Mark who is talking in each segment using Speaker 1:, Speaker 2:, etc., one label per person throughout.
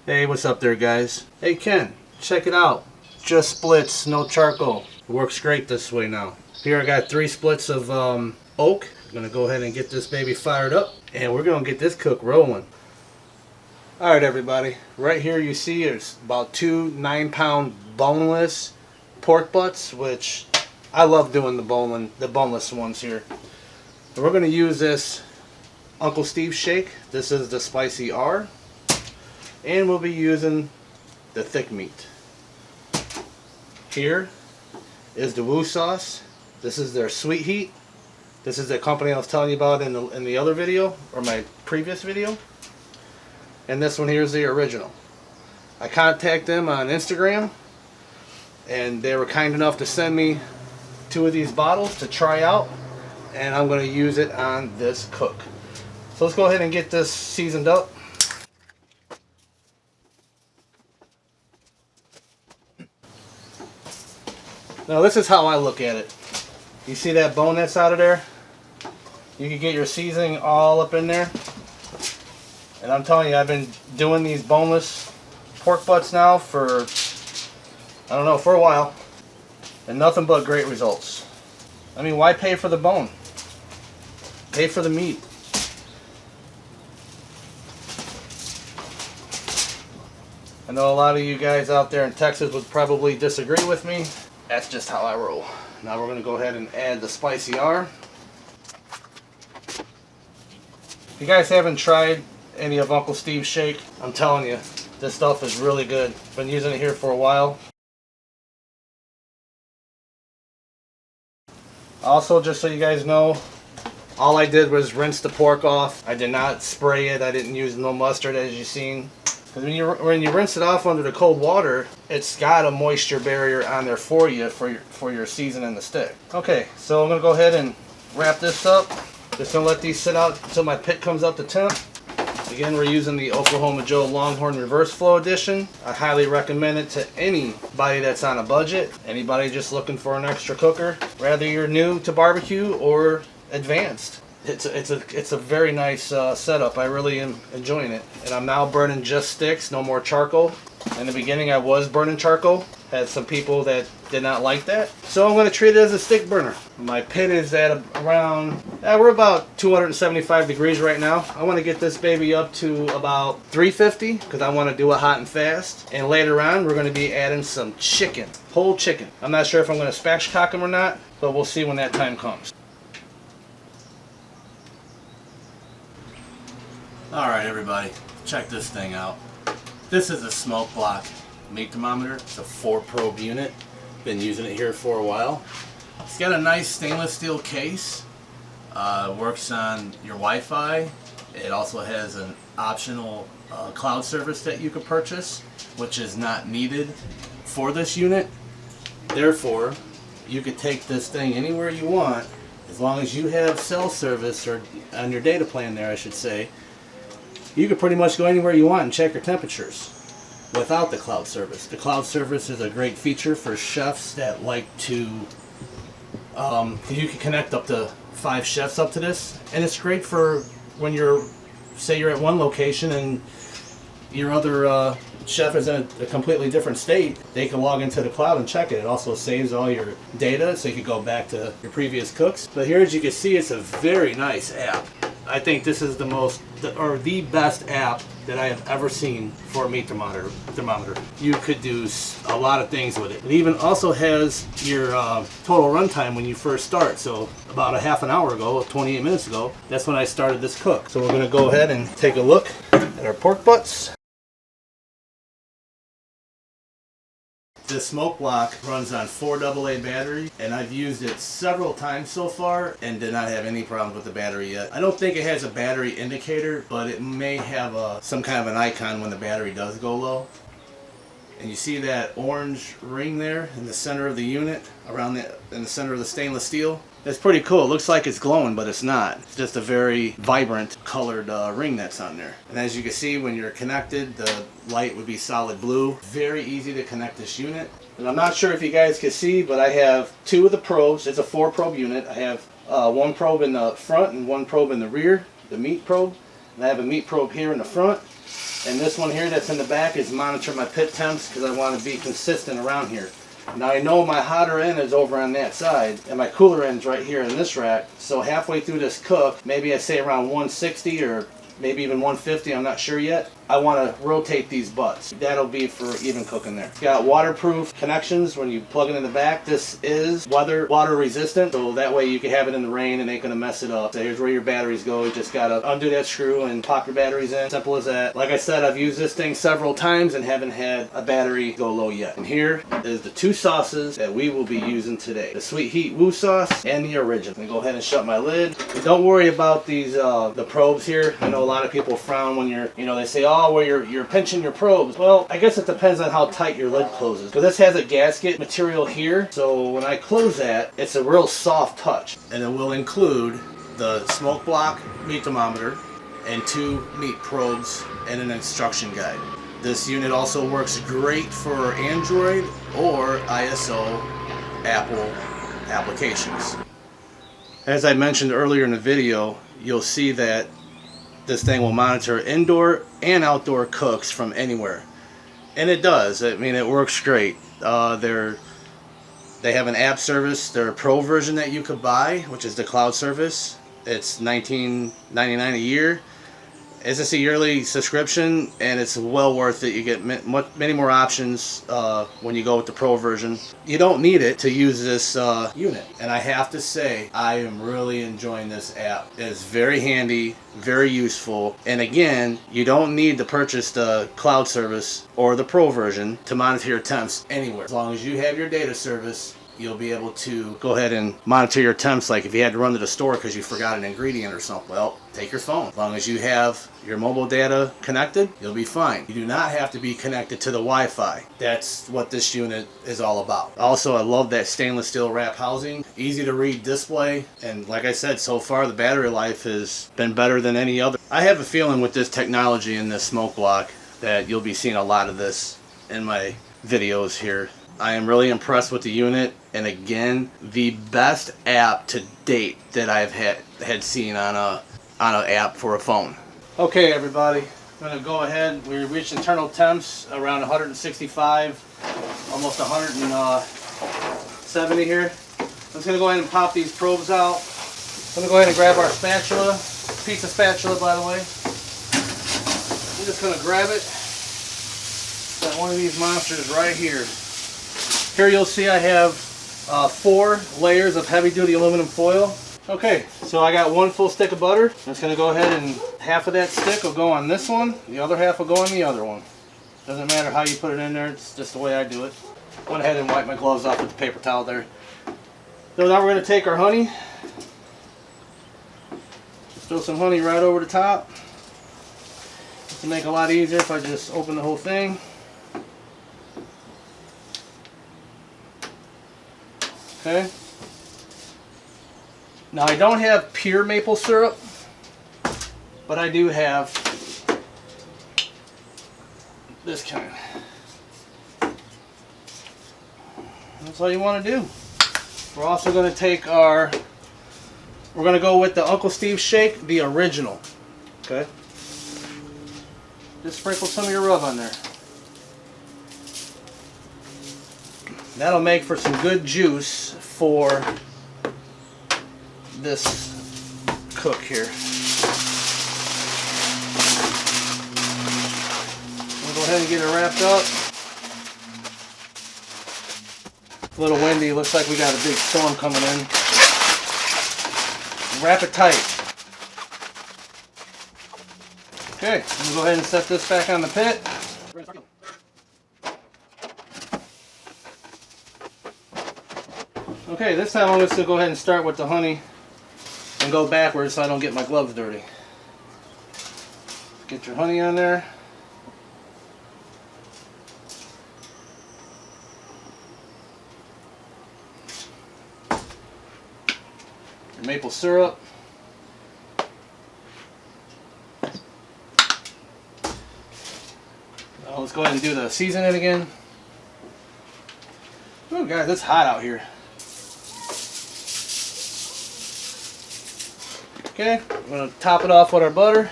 Speaker 1: Hey, what's up there, guys? Hey Ken, check it out. Just splits, no charcoal. It works great this way now. Here I got 3 splits of oak. I'm gonna go ahead and get this baby fired up, and we're gonna get this cook rolling. Alright everybody, right here you see there's about 2 9-pound boneless pork butts, which I love doing the boneless ones here. And we're gonna use this Uncle Steve's shake. This is the spicy R. And we'll be using the thick meat. Here is the Woo sauce. This is their sweet heat. This is the company I was telling you about in the other video, or my previous video. And this one here is the original. I contacted them on Instagram, and they were kind enough to send me 2 of these bottles to try out, and I'm going to use it on this cook. So let's go ahead and get this seasoned up. Now this is how I look at it. You see that bone that's out of there? You can get your seasoning all up in there. And I'm telling you, I've been doing these boneless pork butts now for, I don't know, for a while. And nothing but great results. I mean, why pay for the bone? Pay for the meat. I know a lot of you guys out there in Texas would probably disagree with me. That's just how I roll. Now we're going to go ahead and add the spicy R. If you guys haven't tried any of Uncle Steve's shake, I'm telling you, this stuff is really good. Been using it here for a while. Also, just so you guys know, all I did was rinse the pork off. I did not spray it. I didn't use no mustard, as you've seen. Because when you rinse it off under the cold water, it's got a moisture barrier on there for you for your seasoning the stick. Okay, so I'm going to go ahead and wrap this up. Just going to let these sit out until my pit comes up to temp. Again, we're using the Oklahoma Joe Longhorn Reverse Flow Edition. I highly recommend it to anybody that's on a budget, anybody just looking for an extra cooker, whether you're new to barbecue or advanced. It's a very nice setup. I really am enjoying it. And I'm now burning just sticks, no more charcoal. In the beginning I was burning charcoal. Had some people that did not like that. So I'm going to treat it as a stick burner. My pit is at around, we're about 275 degrees right now. I want to get this baby up to about 350 because I want to do a hot and fast. And later on we're going to be adding some chicken, whole chicken. I'm not sure if I'm going to spatchcock them or not, but we'll see when that time comes. Alright everybody, check this thing out. This is a Smoke Bloq meat thermometer. It's a 4-probe unit. Been using it here for a while. It's got a nice stainless steel case. Works on your Wi-Fi. It also has an optional cloud service that you could purchase, which is not needed for this unit. Therefore, you could take this thing anywhere you want, as long as you have cell service, or on your data plan there I should say. You can pretty much go anywhere you want and check your temperatures without the cloud service. The cloud service is a great feature for chefs that like to, you can connect up to 5 chefs up to this, and it's great for when say you're at one location and your other chef is in a completely different state. They can log into the cloud and check it. It also saves all your data, so you can go back to your previous cooks. But here, as you can see, it's a very nice app. I think this is the best app that I have ever seen for a meat thermometer. You could do a lot of things with it. It even also has your total runtime when you first start. So about a half an hour ago, 28 minutes ago, that's when I started this cook. So we're going to go ahead and take a look at our pork butts. This Smoke Bloq runs on 4 AA batteries, and I've used it several times so far and did not have any problems with the battery yet. I don't think it has a battery indicator, but it may have some kind of an icon when the battery does go low. And you see that orange ring there in the center of the unit, in the center of the stainless steel? It's pretty cool. It looks like it's glowing, but it's not. It's just a very vibrant colored ring that's on there. And as you can see, when you're connected, the light would be solid blue. Very easy to connect this unit. And I'm not sure if you guys can see, but I have 2 of the probes. It's a 4-probe unit. I have 1 probe in the front and 1 probe in the rear, the meat probe. And I have a meat probe here in the front. And this one here that's in the back is monitoring my pit temps because I want to be consistent around here. Now I know my hotter end is over on that side and my cooler end's right here in this rack. So halfway through this cook, maybe I say around 160 or maybe even 150, I'm not sure yet. I want to rotate these butts. That'll be for even cooking there. It's got waterproof connections when you plug it in the back. This is water resistant, so that way you can have it in the rain and ain't gonna mess it up. So here's where your batteries go. You just gotta undo that screw and pop your batteries in. Simple as that. Like I said, I've used this thing several times and haven't had a battery go low yet. And here is the 2 sauces that we will be using today. The Sweet Heat Woo sauce and the original. I'm gonna go ahead and shut my lid. And don't worry about these the probes here. I know a lot of people frown when they say, oh, well, you're pinching your probes. Well, I guess it depends on how tight your lid closes. Because this has a gasket material here, so when I close that, it's a real soft touch. And it will include the Smoke Bloq meat thermometer and 2 meat probes and an instruction guide. This unit also works great for Android or ISO Apple applications. As I mentioned earlier in the video, you'll see that this thing will monitor indoor and outdoor cooks from anywhere. And it does. I mean, it works great. They have an app service. They're a pro version that you could buy, which is the cloud service. It's $19.99 a year. It's just a yearly subscription, and it's well worth it. You get many more options when you go with the pro version. You don't need it to use this unit. And I have to say, I am really enjoying this app. It's very handy, very useful. And again, you don't need to purchase the cloud service or the pro version to monitor your temps anywhere. As long as you have your data service, you'll be able to go ahead and monitor your temps. Like if you had to run to the store because you forgot an ingredient or something, well, take your phone. As long as you have your mobile data connected, you'll be fine. You do not have to be connected to the Wi-Fi. That's what this unit is all about. Also, I love that stainless steel wrap housing. Easy to read display. And like I said, so far the battery life has been better than any other. I have a feeling with this technology in this Smoke Bloq that you'll be seeing a lot of this in my videos here. I am really impressed with the unit, and again, the best app to date that I've had seen on an app for a phone. Okay, everybody, I'm going to go ahead. We reached internal temps around 165, almost 170 here. I'm just going to go ahead and pop these probes out. I'm going to go ahead and grab our spatula, pizza spatula, by the way. I'm just going to grab it. Got one of these monsters right here. Here you'll see I have 4 layers of heavy-duty aluminum foil. Okay, so I got 1 full stick of butter. I'm just going to go ahead and half of that stick will go on this one. The other half will go on the other one. Doesn't matter how you put it in there. It's just the way I do it. Went ahead and wiped my gloves off with the paper towel there. So now we're going to take our honey. Just throw some honey right over the top. Just to make it a lot easier if I just open the whole thing. Okay. Now I don't have pure maple syrup, but I do have this kind. That's all you want to do. We're also going to take we're going to go with the Uncle Steve Shake, the original. Okay. Just sprinkle some of your rub on there. That'll make for some good juice for this cook here. We'll go ahead and get it wrapped up. It's a little windy. Looks like we got a big storm coming in. Wrap it tight. Okay, I'm going to go ahead and set this back on the pit. Okay, this time I'm just going to go ahead and start with the honey and go backwards so I don't get my gloves dirty. Get your honey on there. maple syrup. Now let's go ahead and do the seasoning again. Oh guys, it's hot out here. Okay, I'm going to top it off with our butter.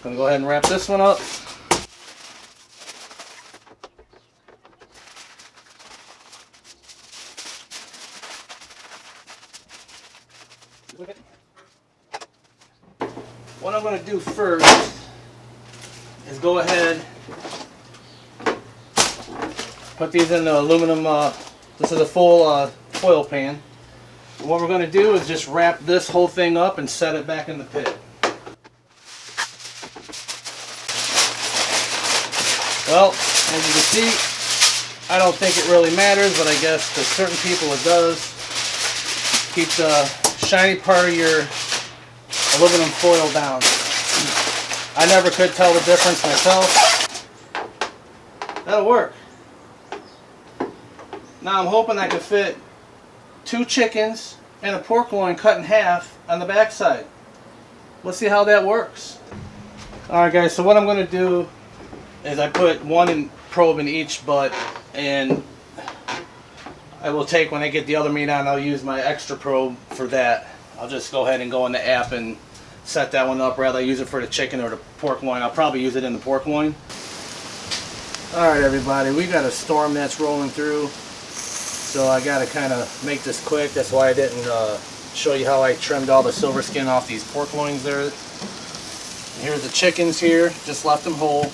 Speaker 1: Going to go ahead and wrap this one up. What I'm going to do first is go ahead, put these in the aluminum, this is a full foil pan. And what we're going to do is just wrap this whole thing up and set it back in the pit. Well, as you can see, I don't think it really matters, but I guess to certain people it does. Keep the shiny part of your aluminum foil down. I never could tell the difference myself. That'll work. Now I'm hoping I can fit 2 chickens and a pork loin cut in half on the back side. Let's see how that works. Alright guys, so what I'm going to do is I put one probe in each butt, and I will take, when I get the other meat on, I'll use my extra probe for that. I'll just go ahead and go in the app and set that one up. Rather I use it for the chicken or the pork loin. I'll probably use it in the pork loin. Alright everybody, we got a storm that's rolling through, so I got to kind of make this quick. That's why I didn't show you how I trimmed all the silver skin off these pork loins there. Here's the chickens here, just left them whole.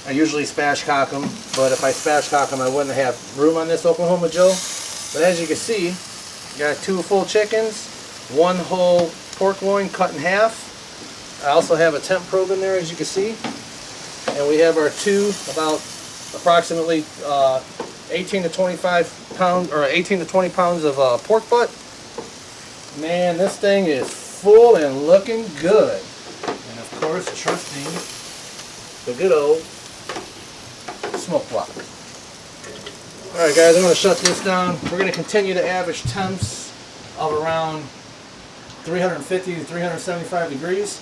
Speaker 1: I usually spatchcock them, but if I spatchcock them I wouldn't have room on this Oklahoma Joe. But as you can see, got 2 full chickens, 1 whole pork loin cut in half. I also have a temp probe in there, as you can see. And we have our 2 about approximately 18 to 25 pounds, or 18 to 20 pounds of pork butt. Man, this thing is full and looking good. And of course, trusting the good old Smoke Bloq. Alright guys, I'm going to shut this down. We're going to continue to average temps of around 350 to 375 degrees.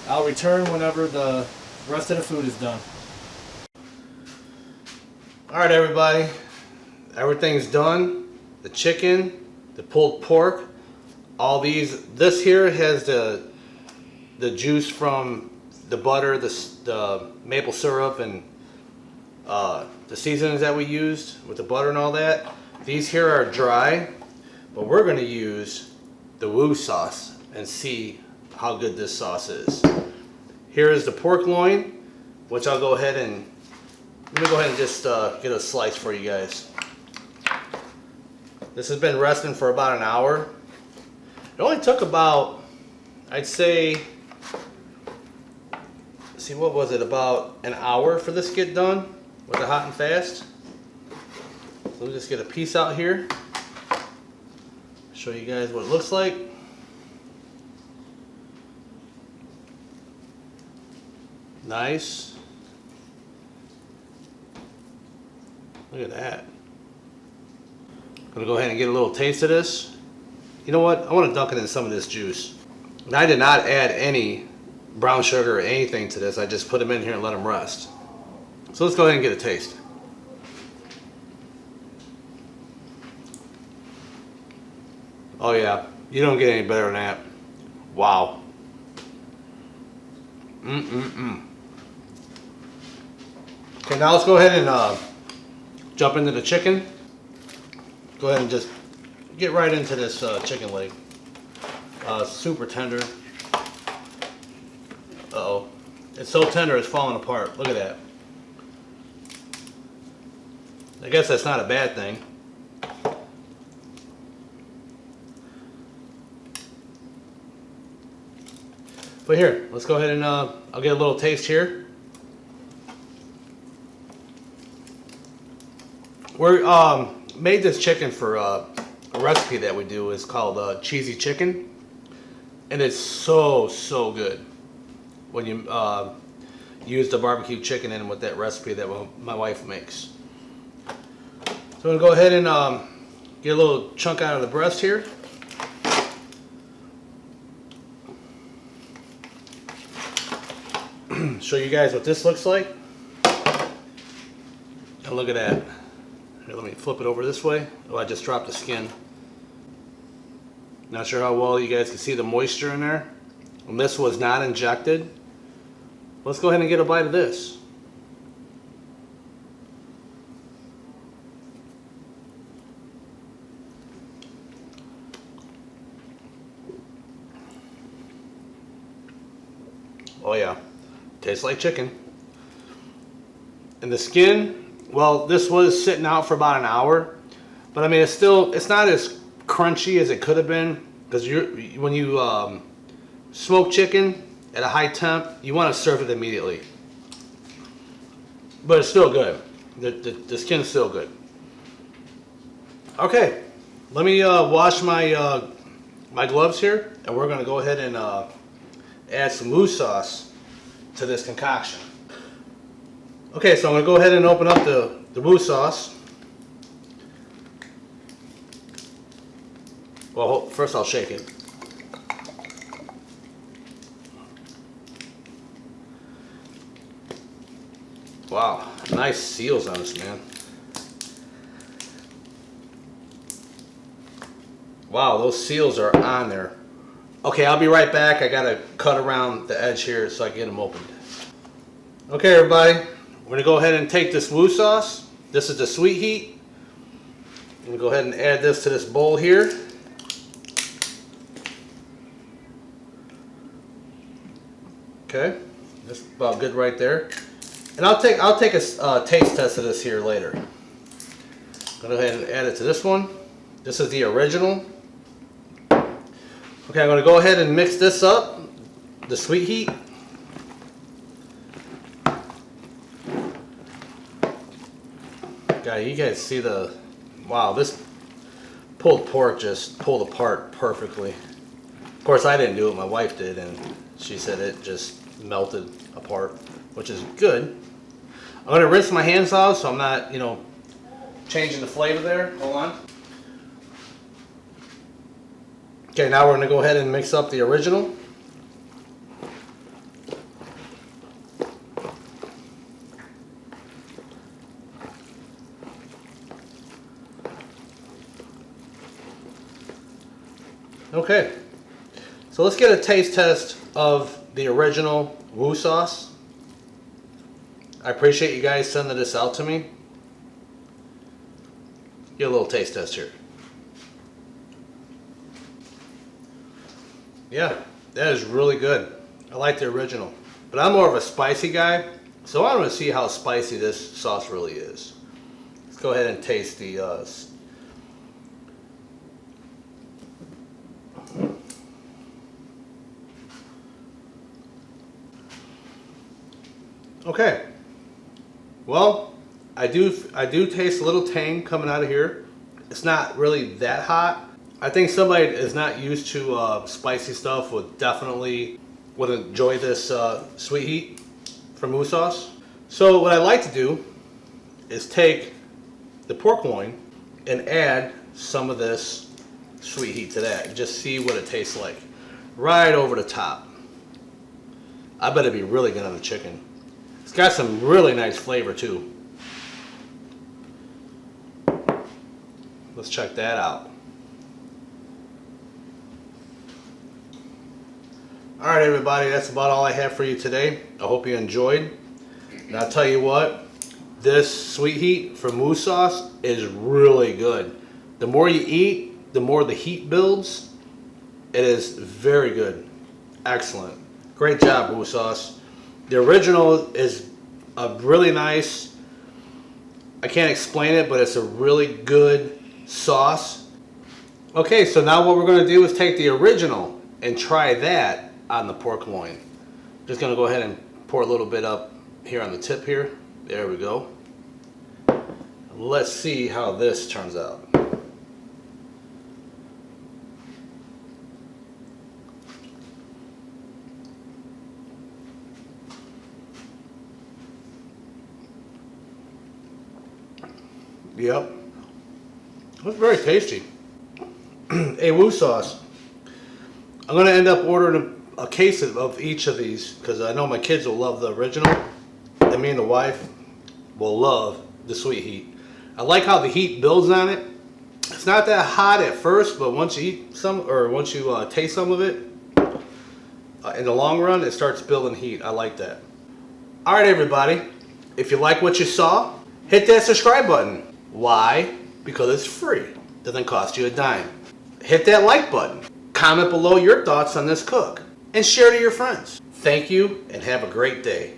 Speaker 1: I'll return whenever the rest of the food is done. Alright everybody, everything's done. The chicken, the pulled pork, all these, this here has the juice from the butter, the maple syrup, and the seasonings that we used with the butter and all that. These here are dry, but we're going to use the Woo sauce and see how good this sauce is. Here is the pork loin, which I'll go ahead and, let me go ahead and just get a slice for you guys. This has been resting for about an hour. It only took about, I'd say, see, what was it, about an hour for this to get done with the hot and fast. So let me just get a piece out here, show you guys what it looks like. Nice. Look at that. I'm gonna go ahead and get a little taste of this. You know what, I want to dunk it in some of this juice. And I did not add any brown sugar or anything to this. I just put them in here and let them rest. So let's go ahead and get a taste. Oh yeah, you don't get any better than that. Wow. Okay, now let's go ahead and jump into the chicken. Go ahead and just get right into this chicken leg. Super tender. Uh-oh. It's so tender it's falling apart. Look at that. I guess that's not a bad thing. But here, let's go ahead and I'll get a little taste here. We made this chicken for a recipe that we do. It's called cheesy chicken, and it's so good. When you use the barbecue chicken in with that recipe that my wife makes. So I'm gonna go ahead and get a little chunk out of the breast here. Show you guys what this looks like. And look at that. Here, let me flip it over this way. Oh, I just dropped the skin. Not sure how well you guys can see the moisture in there. And this was not injected. Let's go ahead and get a bite of this. Oh yeah, tastes like chicken. And the skin, well, this was sitting out for about an hour, but I mean, it's not as crunchy as it could have been, because when you smoke chicken at a high temp, you want to serve it immediately. But it's still good. The skin is still good. Okay, let me wash my my gloves here, and we're going to go ahead and add some moose sauce to this concoction. Okay, so I'm going to go ahead and open up the moose sauce. Well, first I'll shake it. Wow, nice seals on this, man. Wow, those seals are on there. Okay, I'll be right back. I gotta cut around the edge here so I can get them opened. Okay, everybody, we're gonna go ahead and take this moose sauce. This is the sweet heat. I'm gonna go ahead and add this to this bowl here. Okay, that's about good right there. And I'll take a taste test of this here later. I'm gonna go ahead and add it to this one. This is the original. Okay, I'm going to go ahead and mix this up, the sweet heat. You guys see wow, this pulled pork just pulled apart perfectly. Of course, I didn't do it, my wife did, and she said it just melted apart, which is good. I'm going to rinse my hands off so I'm not, changing the flavor there. Hold on. Okay, now we're going to go ahead and mix up the original. Okay, so let's get a taste test of the original woo sauce. I appreciate you guys sending this out to me. Get a little taste test here. Yeah, that is really good. I like the original. But I'm more of a spicy guy, so I want to see how spicy this sauce really is. Let's go ahead and taste the Okay. Well, I do taste a little tang coming out of here. It's not really that hot. I think somebody is not used to spicy stuff would enjoy this sweet heat from moose sauce. So what I like to do is take the pork loin and add some of this sweet heat to that. Just see what it tastes like. Right over the top. I bet it'd be really good on the chicken. It's got some really nice flavor too. Let's check that out. Alright everybody, that's about all I have for you today. I hope you enjoyed. And I'll tell you what, this sweet heat from moose sauce is really good. The more you eat, the more the heat builds. It is very good. Excellent. Great job, moose sauce. The original is a really nice, I can't explain it, but it's a really good sauce. Okay, so now what we're going to do is take the original and try that on the pork loin. Just going to go ahead and pour a little bit up here on the tip here. There we go. Let's see how this turns out. Yep. That's very tasty. A Woo sauce. I'm going to end up ordering a case of each of these because I know my kids will love the original. And me and the wife will love the sweet heat. I like how the heat builds on it. It's not that hot at first, but once you eat some, or once you taste some of it, in the long run, it starts building heat. I like that. All right, everybody. If you like what you saw, hit that subscribe button. Why? Because it's free. Doesn't cost you a dime. Hit that like button. Comment below your thoughts on this cook. And share to your friends. Thank you, and have a great day.